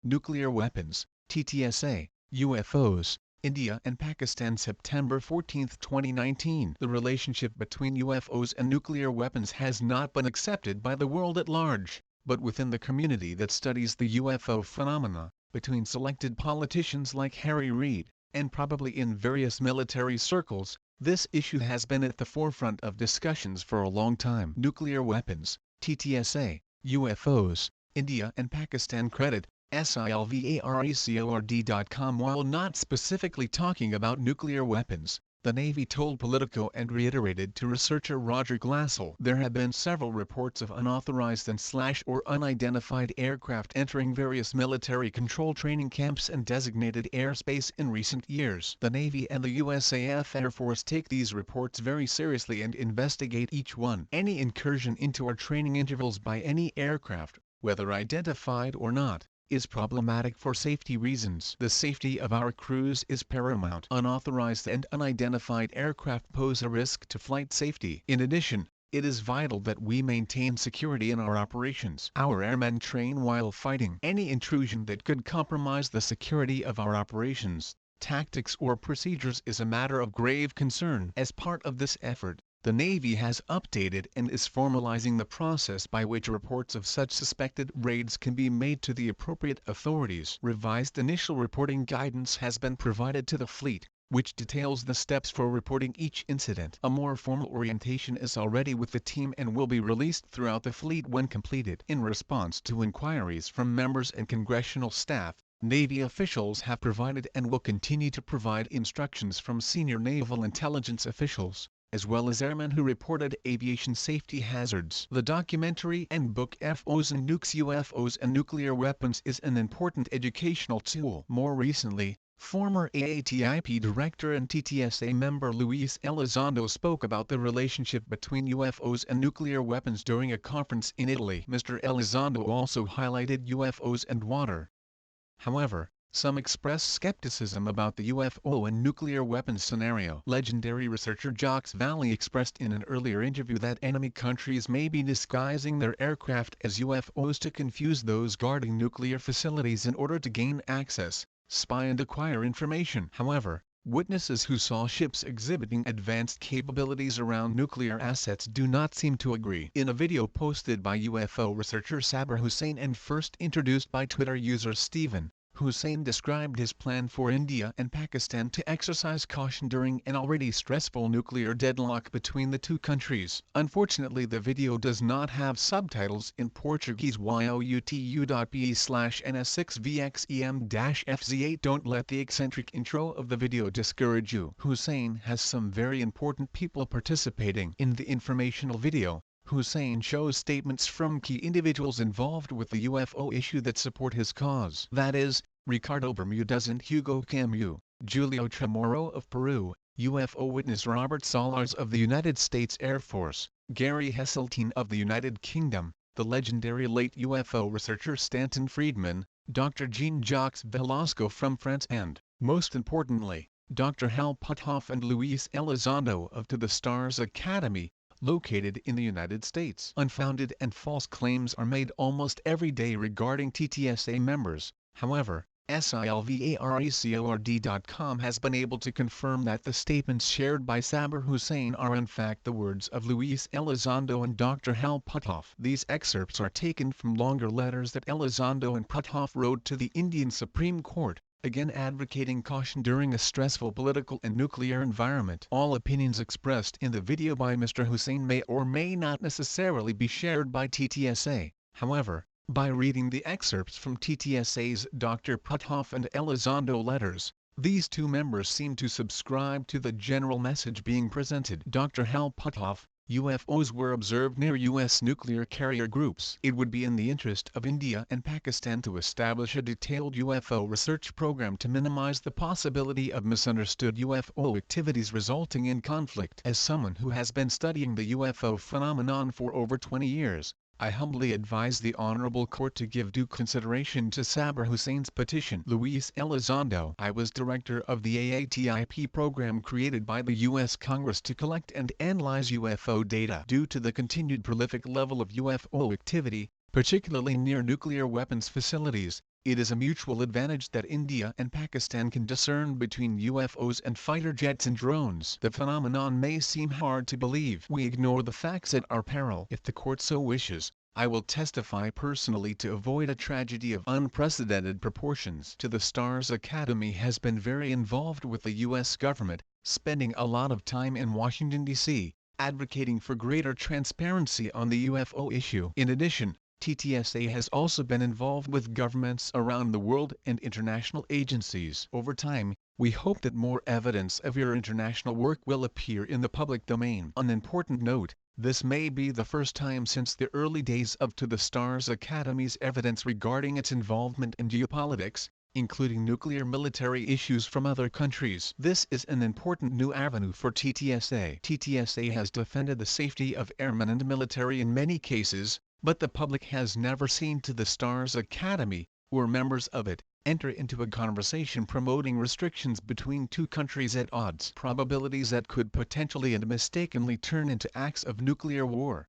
Nuclear Weapons, TTSA, UFOs, India and Pakistan September 14, 2019. The relationship between UFOs and nuclear weapons has not been accepted by the world at large, but within the community that studies the UFO phenomena, between selected politicians like Harry Reid, and probably in various military circles, this issue has been at the forefront of discussions for a long time. Nuclear Weapons, TTSA, UFOs, India and Pakistan credit, silvarecord.com. While not specifically talking about nuclear weapons, the Navy told Politico and reiterated to researcher Roger Glassell there have been several reports of unauthorized and/or unidentified aircraft entering various military control training camps and designated airspace in recent years. The Navy and the USAF Air Force take these reports very seriously and investigate each one. Any incursion into our training intervals by any aircraft, whether identified or not, is problematic for safety reasons. The safety of our crews is paramount. Unauthorized and unidentified aircraft pose a risk to flight safety. In addition, it is vital that we maintain security in our operations. Our airmen train while fighting. Any intrusion that could compromise the security of our operations, tactics or procedures is a matter of grave concern. As part of this effort, the Navy has updated and is formalizing the process by which reports of such suspected raids can be made to the appropriate authorities. Revised initial reporting guidance has been provided to the fleet, which details the steps for reporting each incident. A more formal orientation is already with the team and will be released throughout the fleet when completed. In response to inquiries from members and congressional staff, Navy officials have provided and will continue to provide instructions from senior naval intelligence officials, as well as airmen who reported aviation safety hazards. The documentary and book FOs and Nukes, UFOs and Nuclear Weapons is an important educational tool. More recently, former AATIP director and TTSA member Luis Elizondo spoke about the relationship between UFOs and nuclear weapons during a conference in Italy. Mr. Elizondo also highlighted UFOs and water. However, some express skepticism about the UFO and nuclear weapons scenario. Legendary researcher Jacques Vallée expressed in an earlier interview that enemy countries may be disguising their aircraft as UFOs to confuse those guarding nuclear facilities in order to gain access, spy and acquire information. However, witnesses who saw ships exhibiting advanced capabilities around nuclear assets do not seem to agree. In a video posted by UFO researcher Saber Hussain and first introduced by Twitter user Steven, Hussain described his plan for India and Pakistan to exercise caution during an already stressful nuclear deadlock between the two countries. Unfortunately, the video does not have subtitles in Portuguese. youtu.be/ns6vxem-fz8. Don't let the eccentric intro of the video discourage you. Hussain has some very important people participating in the informational video. Hussain shows statements from key individuals involved with the UFO issue that support his cause. That is, Ricardo Bermudez and Hugo Camus, Julio Chamorro of Peru, UFO witness Robert Salars of the United States Air Force, Gary Heseltine of the United Kingdom, the legendary late UFO researcher Stanton Friedman, Dr. Jean-Jacques Velasco from France and, most importantly, Dr. Hal Puthoff and Luis Elizondo of To the Stars Academy, located in the United States. Unfounded and false claims are made almost every day regarding TTSA members. However, silvarecord.com has been able to confirm that the statements shared by Saber Hussain are in fact the words of Luis Elizondo and Dr. Hal Puthoff. These excerpts are taken from longer letters that Elizondo and Puthoff wrote to the Indian Supreme Court, again advocating caution during a stressful political and nuclear environment. All opinions expressed in the video by Mr. Hussain may or may not necessarily be shared by TTSA. However, by reading the excerpts from TTSA's Dr. Puthoff and Elizondo letters, these two members seem to subscribe to the general message being presented. Dr. Hal Puthoff, UFOs were observed near U.S. nuclear carrier groups. It would be in the interest of India and Pakistan to establish a detailed UFO research program to minimize the possibility of misunderstood UFO activities resulting in conflict. As someone who has been studying the UFO phenomenon for over 20 years, I humbly advise the Honorable Court to give due consideration to Saber Hussain's petition. Luis Elizondo. I was director of the AATIP program created by the U.S. Congress to collect and analyze UFO data. Due to the continued prolific level of UFO activity, particularly near nuclear weapons facilities, It is a mutual advantage that India and Pakistan can discern between UFOs and fighter jets and drones. The phenomenon may seem hard to believe. We ignore the facts at our peril. If the court so wishes, I will testify personally to avoid a tragedy of unprecedented proportions. The Stars Academy has been very involved with the U.S. government, spending a lot of time in Washington, D.C., advocating for greater transparency on the UFO issue. In addition, TTSA has also been involved with governments around the world and international agencies. Over time, we hope that more evidence of your international work will appear in the public domain. On an important note, this may be the first time since the early days of the Stars Academy's evidence regarding its involvement in geopolitics, including nuclear military issues from other countries. This is an important new avenue for TTSA. TTSA has defended the safety of airmen and military in many cases, but the public has never seen the Stars Academy, or members of it, enter into a conversation promoting restrictions between two countries at odds. Probabilities that could potentially and mistakenly turn into acts of nuclear war.